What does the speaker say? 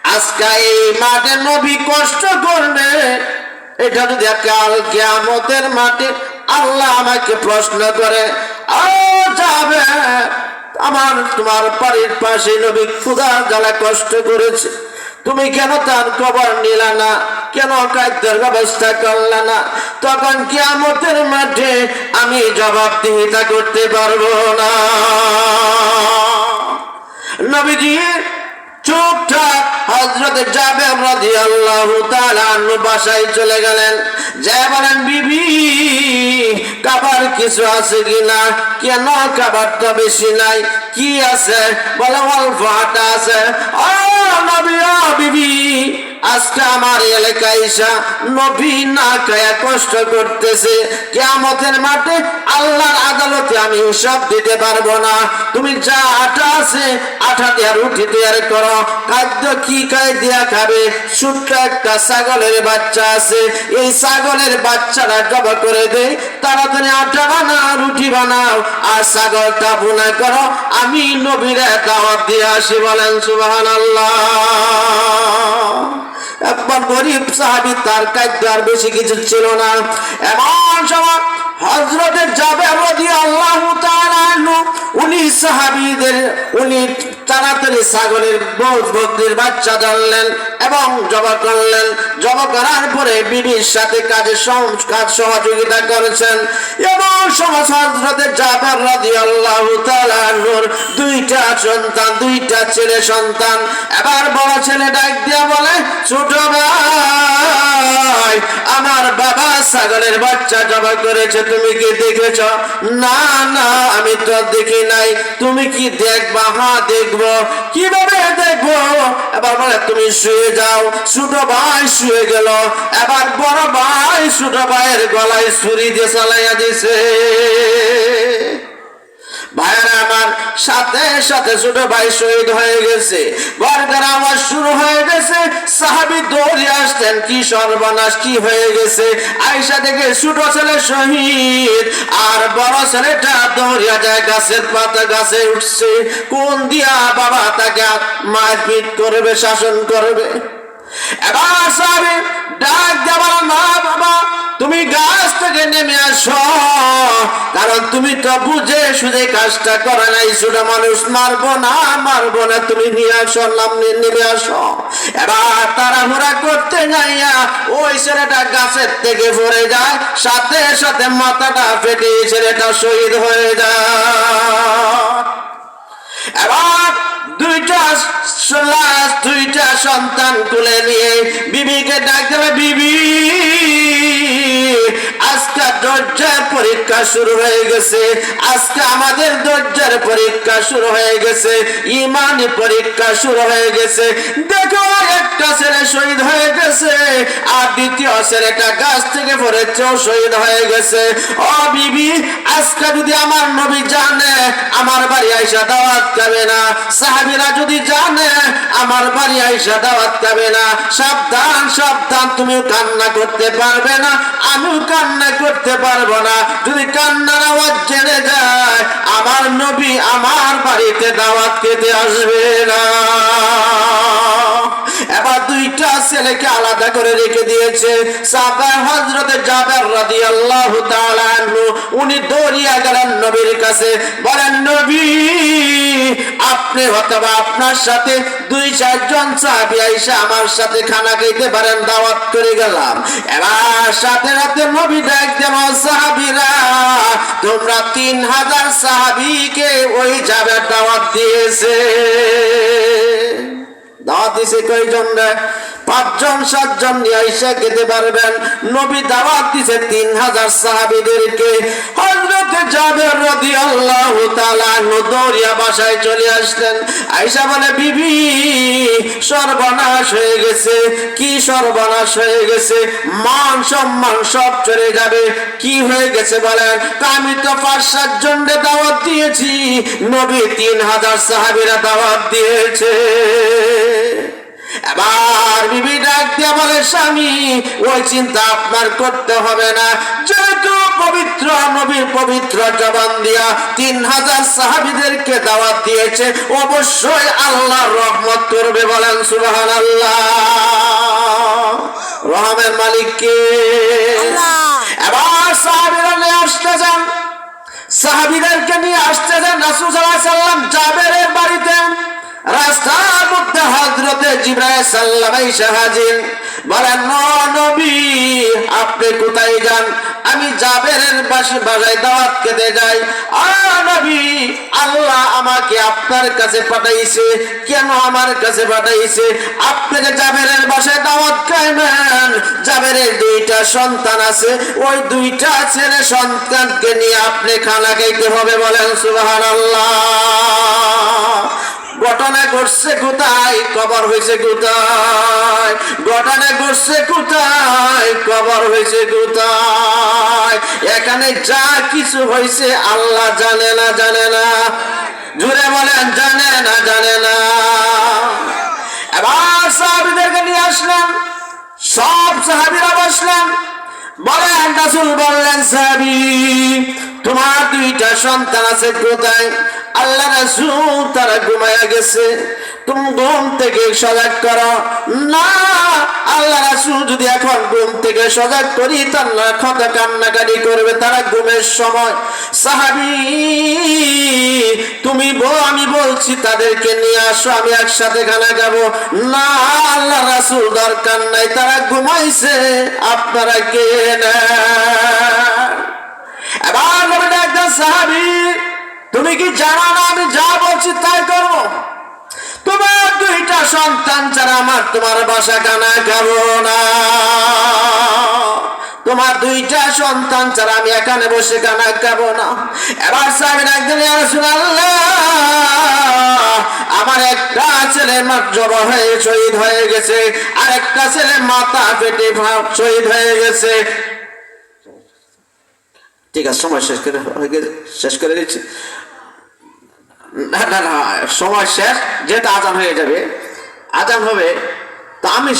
আজকে এই মাঠে নবী কষ্ট করবে, এটা যদি কাল কিয়ামতের মাঠে আল্লাহ আমাকে প্রশ্ন করে, যাবে আমার তোমার বাড়ির পাশে নবী ক্ষুধার জ্বালা কষ্ট করেছে, তুমি কেন তার কবর নিলা না, কেন খাদ্যের ব্যবস্থা করলা না? তখন কিয়ামতের মাঠে আমি জবাবদিহিতা করতে পারবো না। নবীজি চুপচাপ হযরত জাবের রাদিয়াল্লাহু তাআলা আনহু বাসায় চলে গেলেন। যা বলেন, বিবি খাবার কিছু আছে কিনা? কেন খাবারটা বেশি নাই? কি আছে? বলে অল্প আটা আছে। ও নবী, ও বিবি, আজকে আমার এলাকায় এসা নবী না খায়া কষ্ট করতেছে, কিয়ামতের মাঠে আল্লাহর আদালতে আমি হিসাব দিতে পারবো না। তুমি যা আটা আছে আটা দিয়ে রুটি তৈরি করো। খাদ্য কি খায় দিয়া খাবে? ছোট্ট একটা ছাগলের বাচ্চা আছে, এই ছাগলের বাচ্চাটা জবাই করে দেয়, তাড়াতাড়ি আটা বানাও, রুটি বানাও, আর ছাগলটা ভুনা করো, আমি নবীরে দাওয়াত দিয়ে আসি। বলেন সুবহানাল্লাহ। একবার গরিব সাহাবী, তার খাদ্য আর বেশি কিছু ছিল না। এমন সময় হযরত জাবের রাদিয়াল্লাহু তাআলা আনহু উনি সাহাবীদের উনি তাড়াতাড়ি ছাগলের বকরির বাচ্চা ধরলেন এবং জবাই করলেন। জবাই করার পরে বিবির সাথে কাজ সহযোগিতা করেছেন। এবং সময় হযরত জাবের রাদিয়াল্লাহু তাআলা আনহুর দুইটা সন্তান, দুইটা ছেলে সন্তান। এবার বড় ছেলে ডাক দিয়া বলে, ছোট ভাই, আমার বাবা ছাগলের বাচ্চা জবাই করেছে, তুমি কি দেখেছ? না না, আমি তো দেখি নাই। তুমি কি দেখবা? হ্যাঁ দেখবো। কিভাবে দেখবো? এবার বলে, তুমি শুয়ে যাও। ছোট ভাই শুয়ে গেল। এবার বড় ভাই ছোট ভাইয়ের গলায় ছুরি দিয়ে চালাইয়া দিছে। ভাইয়েরা আমার, সাথে সাথে ছোট ভাই শহীদ হয়ে গেছে। বর্গার আওয়াজ শুরু হয়ে গেছে। সাহাবী দৌড়ে আসতেন, কি সর্বনাশ, কি হয়ে গেছে? আয়েশা দেখে ছোট ছেলে শহীদ, আর বড় ছেলেটা দৌড়িয়া যায় গাছের পাতা, গাছে উঠছে। কোন দিয়া বাবা তাকে মারপিট করবে, শাসন করবে। এবার সাহাবী ডাক দেওয়ার, মা বাবা তুমি গাছ থেকে নেমে আসো, কারণ তুমি তো বুঝে শুধু কাজটা করে নাই। ছোট মানুষ মারবো না, মারবো না, তুমি নিয়ে আসো, নেমে আসো। এবার তাড়াহুড়া করতে যাইয়া ওই ছেলেটা গাছের থেকে পড়ে যায়, সাথে সাথে মাথাটা ফেটে ছেলেটা শহীদ হয়ে যায়। এবার দুইটা সন্তান তুলে নিয়ে বিবিকে ডাক দেবে, বিবি আজকে ধৈর্যের পরীক্ষা শুরু হয়ে গেছে। আজকে আমাদের ধৈর্যের পরীক্ষা শুরু হয়ে গেছে, ইমানি পরীক্ষা শুরু হয়ে গেছে। দেখো, একটা ছেলে শহীদ হয়ে গেছে, আর দ্বিতীয় ছেলেটা গাছ থেকে পড়েছেও শহীদ হয়ে গেছে। ও বিবি, আজকে যদি আমার নবী জানে আমার বাড়ি আইসা দাওয়াত খাবে না, সাহাবীরা যদি জানে আমার বাড়ি আইসা দাওয়াত খাবে না, সাবধান সাবধান, তুমিও কান্না করতে পারবে না, আমিও কান্না করতে পারবো না। যদি কান্নার আওয়াজ জেনে যায় আমার নবী আমার বাড়িতে দাওয়াত খেতে আসবে না। এবার দুইটা ছেলেকে আলাদা করে রেখে দিয়েছে। সাহাবা হযরত জাবের রাদিয়াল্লাহু তাআলা আনহু উনি দৌড়িয়া গেলেন নবীর কাছে, বলেন, নবী আপনি অথবা আপনার সাথে 2-4 জন সাহাবী আইসা আমার সাথে খানা খাইতে পারেন, দাওয়াত করে গেলাম। এবার সাথে সাথে নবী ডাক দেন, সাহাবীরা তোমরা 3000 সাহাবীকে ওই জাবের দাওয়াত দিয়েছে। দাওয়াত দিছে কয়জন? 5 জন 7 জন নিয়ে আইসা খেতে পারবেন। নবী দাওয়াত দিছে 3000 সাহাবীদেরকে। হযরত জাবের রাদিয়াল্লাহু তাআলা আনহু দৌড়িয়া বাসায় চলে আসলেন। আয়েশা বলে, বিবি সর্বনাশ হয়ে গেছে। কি সর্বনাশ হয়ে গেছে? মান সম্মান সব চলে যাবে। কি হয়ে গেছে বলেন? আমি তো 5-7 জনকে দাওয়াত দিয়েছি, নবী 3000 সাহাবীরা দাওয়াত দিয়েছে। এবার বিবি ডাক ডাক দিয়ে বলে, স্বামী ওই চিন্তা আপনার করতে হবে না, যেহেতু পবিত্র নবীর পবিত্র জবান দিয়া 3000 সাহাবীদেরকে দাওয়াত দিয়েছে, অবশ্যই আল্লাহ রহমত করবে। বলেন সুবহানাল্লাহ। রহমের মালিক কে? এবার সাহাবীরা নিয়ে আসতে যান, সাহাবীদেরকে নিয়ে আসতে যান রাসূল সাল্লাল্লাহু আলাইহি ওয়াসাল্লাম জাবেরের বাড়িতে। রাস্তার মধ্যে হযরতে জিবরাইল সাল্লাম এসে হাজির। বলেন, নবী আপনি কোথায় যান? আমি জাবেরের বাসায় দাওয়াত খেতে যাই। নবী, আল্লাহ আমাকে আপনার কাছে পাঠাইছে। কেন আমার কাছে পাঠাইছে? আপনাকে জাবেরের বাসায় দাওয়াত খাইবেন। জাবেরের 2টা সন্তান আছে, ওই 2টা ছেলে সন্তানকে নিয়ে আপনি খানা খাইতে হবে। বলেন সুবহানাল্লাহ। ঘটনা ঘটছে কোথায়? কবর হয়েছে কোথায়? ঘটনা ঘটছে কোথায়? কবর হয়েছে কোথায়? এখানে যা কিছু হয়েছে আল্লাহ জানে না, জানে না? জুড়ে বলেন, জানে না, জানে না? এবার সাহাবীদেরকে নিয়ে আসলাম, সব সাহাবীরা বসলেন। বলেন, রাসূল বললেন, সাহাবী তোমার 2টা সন্তান আছে কোথায়? আল্লাহ রাসূল তারা ঘুমায়া গেছে, তুমি ঘুম থেকে সজাগ করো না। আল্লাহ রাসূল যদি এখন ঘুম থেকে সজাগ করি, তারা কথা কান্নাকাটি করবে, তারা ঘুমের সময়। সাহাবী তুমি আমি বলছি তাদেরকে নিয়ে আসো, আমি একসাথে খানা খাবো। না আল্লাহ রাসূল দরকার নাই, তারা ঘুমাইছে, আপনারা কে নেন। এবার নবী একটা সাহাবী, তুমি কি জানো না আমি যা বলছি তাই করবো? তোমার 2টা সন্তান ছাড়া আমার তোমার বাসা খানা খাবো না। তোমার 2টা সন্তান ছাড়া আমি এখানে বসে খানা খাবো না। এবার সাহেব একদিন, ইয়া রাসূলুল্লাহ আমার একটা ছেলে জবাই হয়ে শহীদ হয়ে গেছে, আর একটা ছেলে মাথা পেটে শহীদ হয়ে গেছে। ঠিক আছে, সময় শেষ করে দিচ্ছি। না না না, সময় শেষ, যেহেতু আজান হয়ে যাবে, আজান হবে, তা আমি